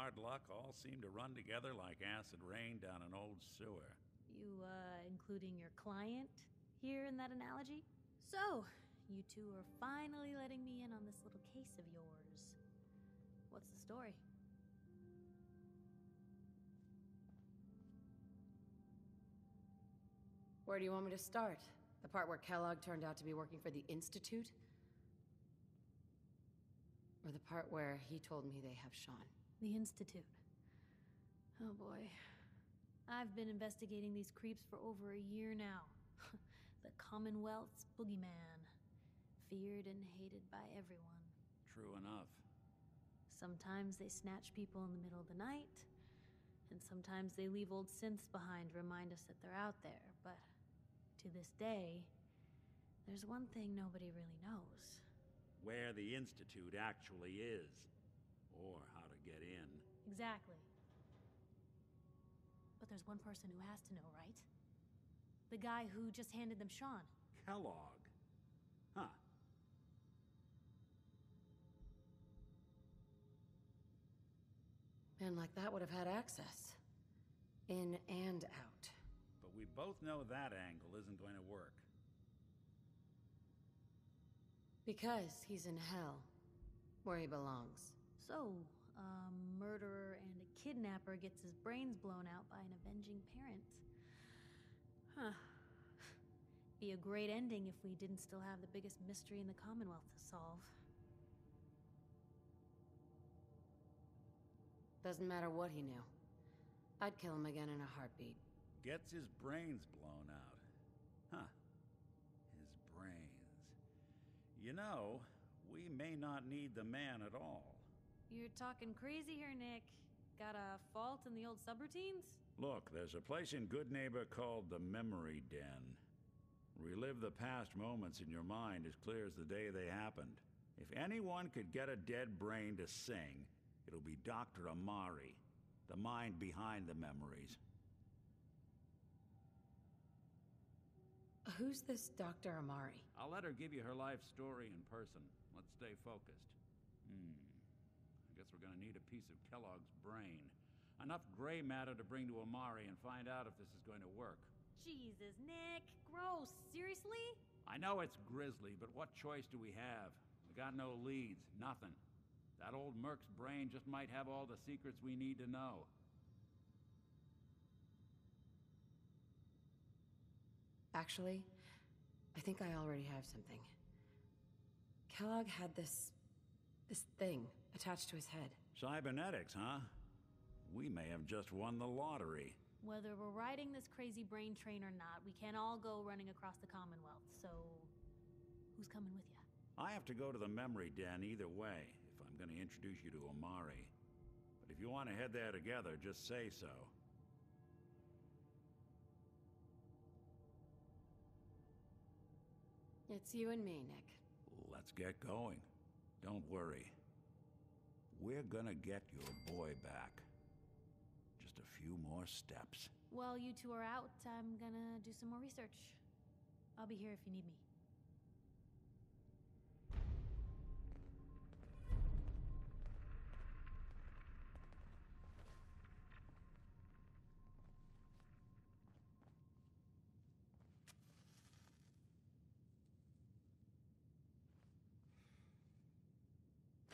hard luck all seem to run together like acid rain down an old sewer. You, including your client here in that analogy? So, you two are finally letting me in on this little case of yours. What's the story? Where do you want me to start? The part where Kellogg turned out to be working for the Institute? Or the part where he told me they have Sean? The Institute. Oh boy. I've been investigating these creeps for over a year now. The Commonwealth's boogeyman. Feared and hated by everyone. True enough. Sometimes they snatch people in the middle of the night, and sometimes they leave old synths behind to remind us that they're out there, but to this day, there's one thing nobody really knows. Where the Institute actually is. Or how to get in. Exactly. But there's one person who has to know, right? The guy who just handed them Sean. Kellogg. Huh. Men like that would have had access. In and out. But we both know that angle isn't going to work. Because he's in hell. Where he belongs. So, a murderer and a kidnapper gets his brains blown out by an avenging parent. Huh. Be a great ending if we didn't still have the biggest mystery in the Commonwealth to solve. Doesn't matter what he knew. I'd kill him again in a heartbeat. Gets his brains blown out. Huh. His brains. You know, we may not need the man at all. You're talking crazy here, Nick. Got a fault in the old subroutines? Look, there's a place in Good Neighbor called the Memory Den. Relive the past moments in your mind as clear as the day they happened. If anyone could get a dead brain to sing, it'll be Dr. Amari, the mind behind the memories. Who's this Dr. Amari? I'll let her give you her life story in person. Let's stay focused. I guess we're gonna need a piece of Kellogg's brain. Enough gray matter to bring to Amari and find out if this is going to work. Jesus, Nick. Gross. Seriously? I know it's grisly, but what choice do we have? We got no leads, nothing. That old Merc's brain just might have all the secrets we need to know. Actually, I think I already have something. Kellogg had this thing attached to his head. Cybernetics, huh? We may have just won the lottery. Whether we're riding this crazy brain train or not, we can't all go running across the Commonwealth, so who's coming with you? I have to go to the Memory Den either way, if I'm going to introduce you to Amari. But if you want to head there together, just say so. It's you and me, Nick. Let's get going. Don't worry. We're gonna get your boy back. Just a few more steps. While you two are out, I'm gonna do some more research. I'll be here if you need me.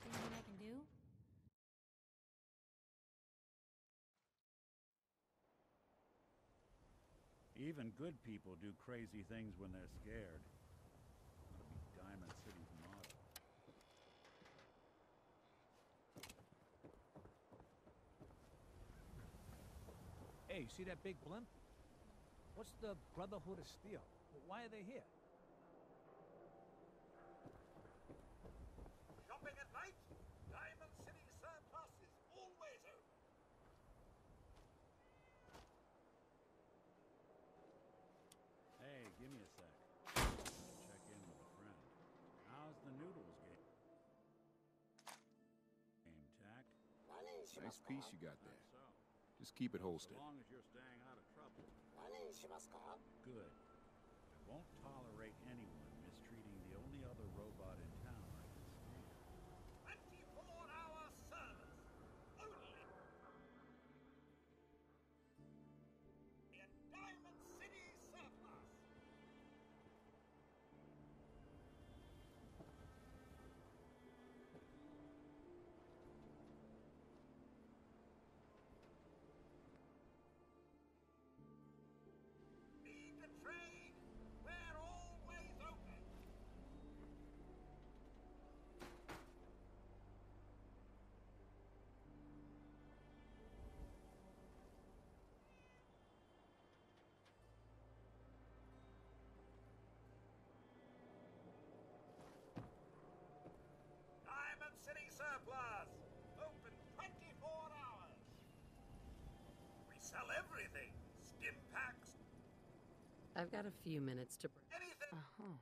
Anything I can do? Even good people do crazy things when they're scared. That'll be Diamond City's motto. Hey, you see that big blimp? What's the Brotherhood of Steel? Why are they here? Shopping at night? Diamond City Surplus is always open. Hey, give me a sec. Gotta check in with a friend. How's the noodles game, Tack? Nice piece you got there. So, Just keep it as holstered. long as you're staying out of trouble. Good. I won't tolerate anyone mistreating the only other robot in town I can stand. 24-hour service. Only Sell everything. Stim packs, I've got a few minutes to... anything. Uh-huh.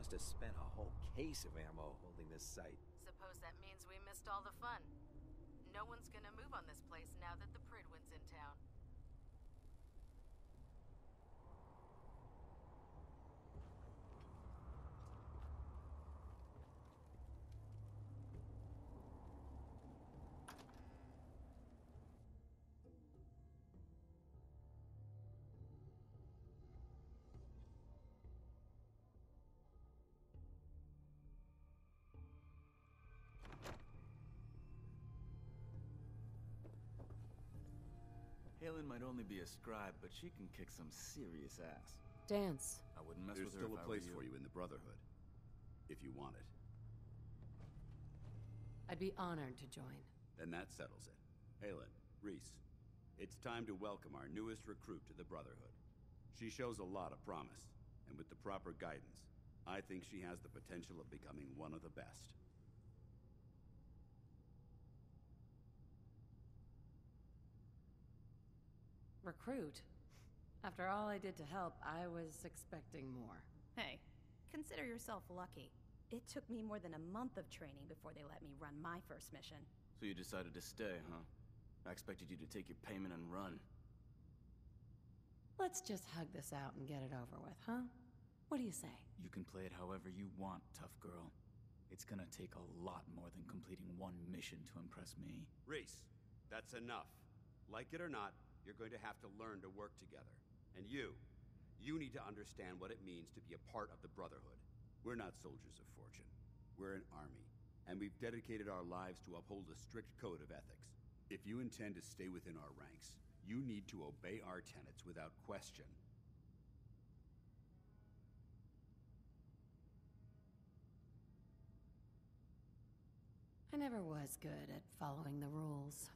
must have spent a whole case of ammo holding this site. Suppose that means we missed all the fun. No one's gonna move on this place now that the Pridwin's in town. Halen might only be a scribe, but she can kick some serious ass. Dance. I wouldn't mess There's with her still if a I were place for you in the Brotherhood, if you want it. I'd be honored to join. Then that settles it. Halen, Reese, it's time to welcome our newest recruit to the Brotherhood. She shows a lot of promise, and with the proper guidance, I think she has the potential of becoming one of the best. Recruit? After all I did to help, I was expecting more. Hey, consider yourself lucky. It took me more than a month of training before they let me run my first mission. So you decided to stay, huh? I expected you to take your payment and run. Let's just hug this out and get it over with, huh? What do you say? You can play it however you want, tough girl. It's gonna take a lot more than completing one mission to impress me. Reese, that's enough. Like it or not, you're going to have to learn to work together. And you need to understand what it means to be a part of the Brotherhood. We're not soldiers of fortune. We're an army, and we've dedicated our lives to uphold a strict code of ethics. If you intend to stay within our ranks, you need to obey our tenets without question. I never was good at following the rules.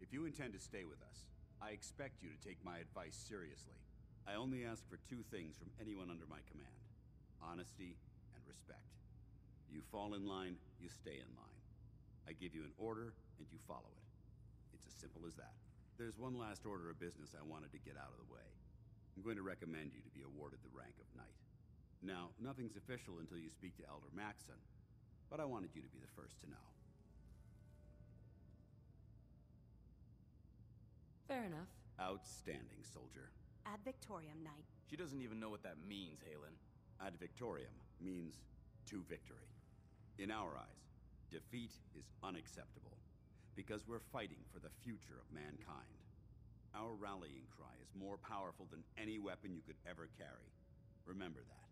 If you intend to stay with us, I expect you to take my advice seriously. I only ask for two things from anyone under my command: honesty and respect. You fall in line, you stay in line. I give you an order, and you follow it. It's as simple as that. There's one last order of business I wanted to get out of the way. I'm going to recommend you to be awarded the rank of Knight. Now, nothing's official until you speak to Elder Maxon, but I wanted you to be the first to know. Fair enough. Outstanding, soldier. Ad Victoriam, Knight. She doesn't even know what that means, Halen. Ad Victoriam means to victory. In our eyes, defeat is unacceptable, because we're fighting for the future of mankind. Our rallying cry is more powerful than any weapon you could ever carry. Remember that.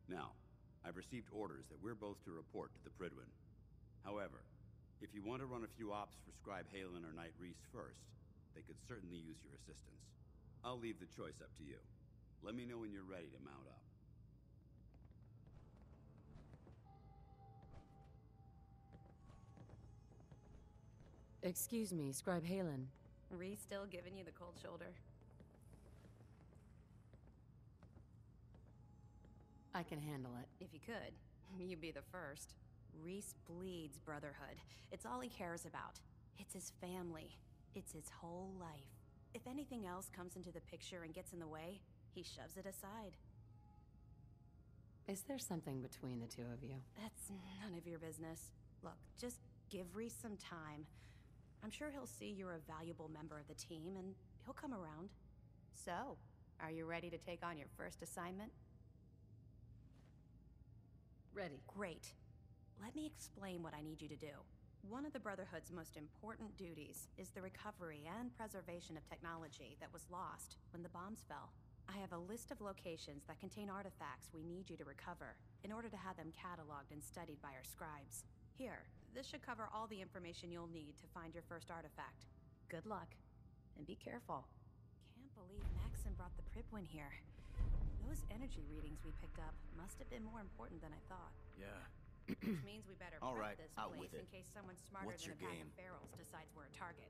Now, I've received orders that we're both to report to the Pridwin. However, if you want to run a few ops for Scribe Halen or Knight Reese first, they could certainly use your assistance. I'll leave the choice up to you. Let me know when you're ready to mount up. Excuse me, Scribe Halen. Reese still giving you the cold shoulder? I can handle it. If you could, you'd be the first. Reese bleeds brotherhood. It's all he cares about. It's his family. It's his whole life. If anything else comes into the picture and gets in the way, he shoves it aside. Is there something between the two of you? That's none of your business. Look, just give Reese some time. I'm sure he'll see you're a valuable member of the team, and he'll come around. So, are you ready to take on your first assignment? Ready. Great. Let me explain what I need you to do. One of the Brotherhood's most important duties is the recovery and preservation of technology that was lost when the bombs fell. I have a list of locations that contain artifacts we need you to recover in order to have them cataloged and studied by our scribes. Here, this should cover all the information you'll need to find your first artifact. Good luck, and be careful. Can't believe Maxon brought the Pridwin here. Those energy readings we picked up must have been more important than I thought. Yeah. Which means we better All prep right, this out place with in it. case someone smarter What's than your a pack game? of ferals decides we're a target.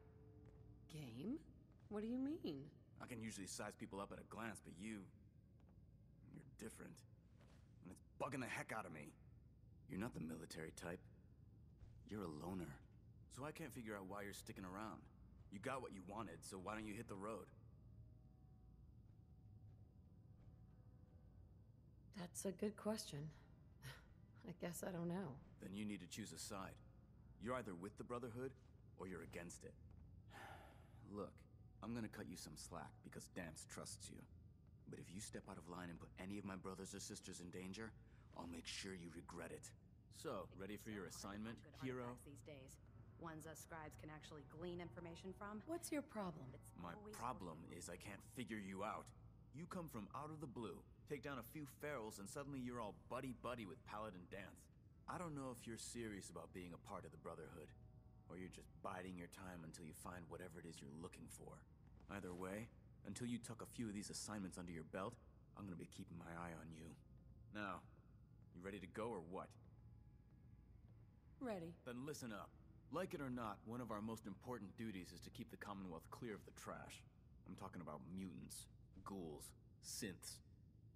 Game? What do you mean? I can usually size people up at a glance, but you're different. And it's bugging the heck out of me. You're not the military type. You're a loner. So I can't figure out why you're sticking around. You got what you wanted, so why don't you hit the road? That's a good question. I guess I don't know. Then you need to choose a side. You're either with the Brotherhood, or you're against it. Look, I'm gonna cut you some slack because Dance trusts you. But if you step out of line and put any of my brothers or sisters in danger, I'll make sure you regret it. So, ready for your assignment, hero? These days, ones us scribes can actually glean information from. What's your problem? My problem is I can't figure you out. You come from out of the blue, take down a few ferals, and suddenly you're all buddy-buddy with Paladin Dance. I don't know if you're serious about being a part of the Brotherhood, or you're just biding your time until you find whatever it is you're looking for. Either way, until you tuck a few of these assignments under your belt, I'm gonna be keeping my eye on you. Now, you ready to go or what? Ready. Then listen up. Like it or not, one of our most important duties is to keep the Commonwealth clear of the trash. I'm talking about mutants, ghouls, synths.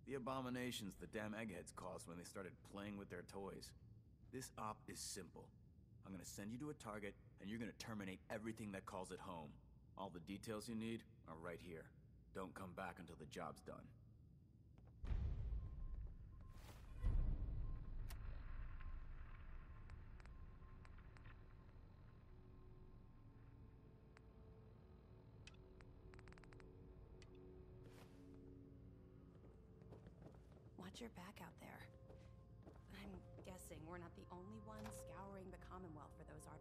The abominations the damn eggheads caused when they started playing with their toys. This op is simple. I'm gonna send you to a target, and you're gonna terminate everything that calls it home. All the details you need are right here. Don't come back until the job's done. Watch your back out there. I'm guessing we're not the only ones scouring the Commonwealth for those art.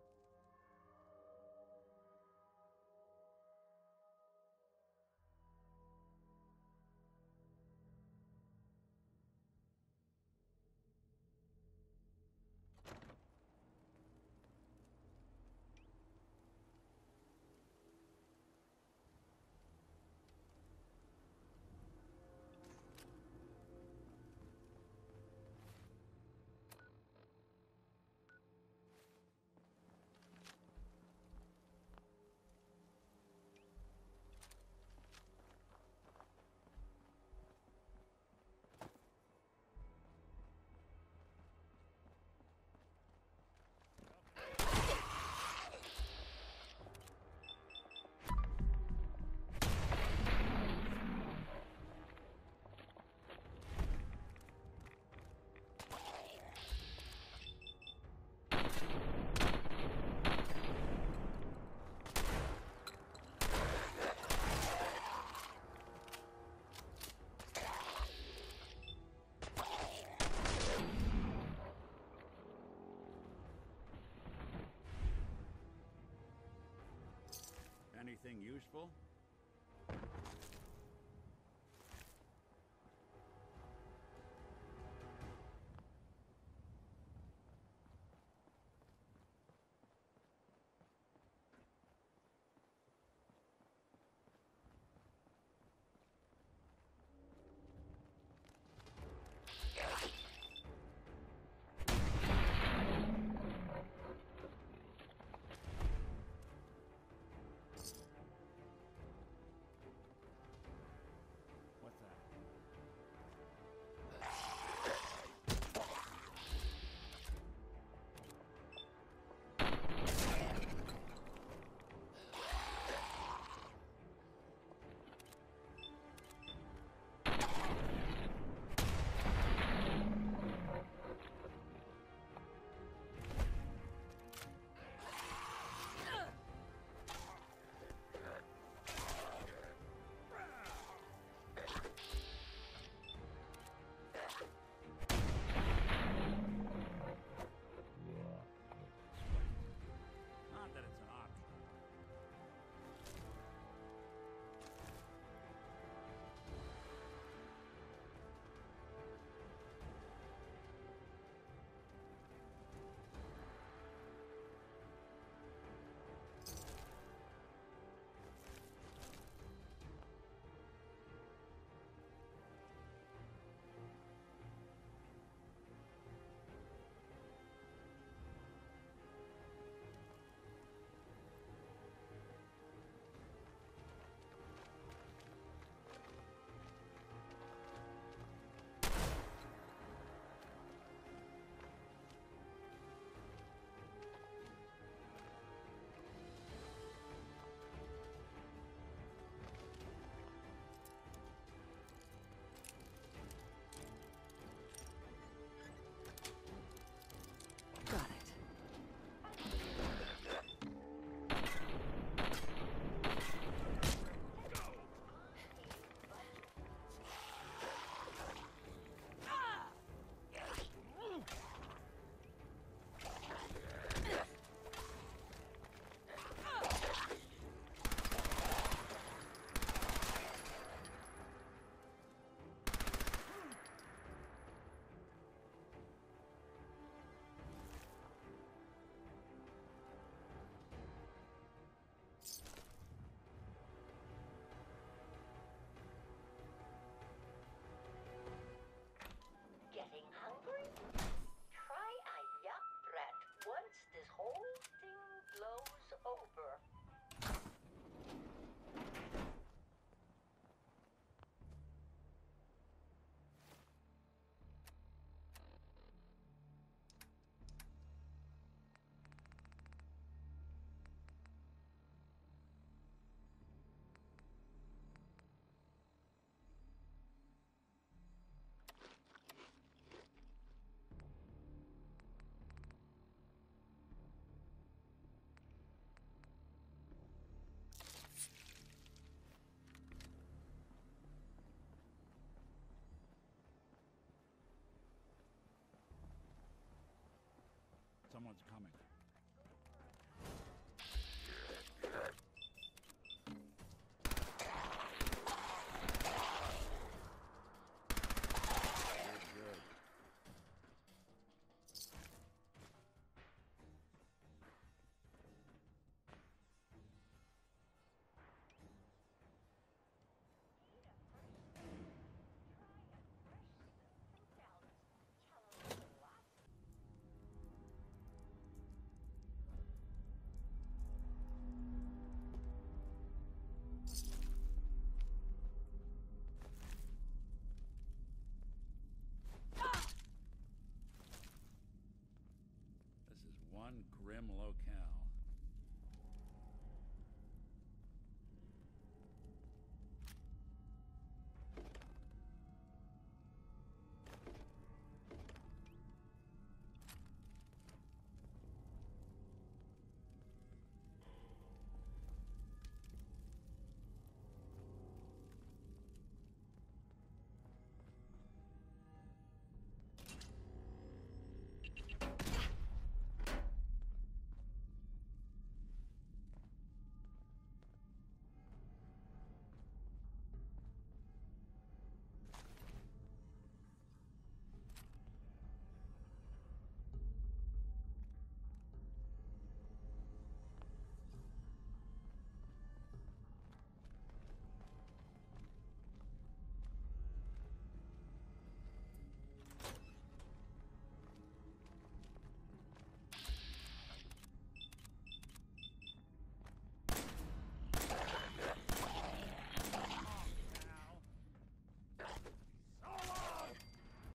Anything useful? Someone's coming.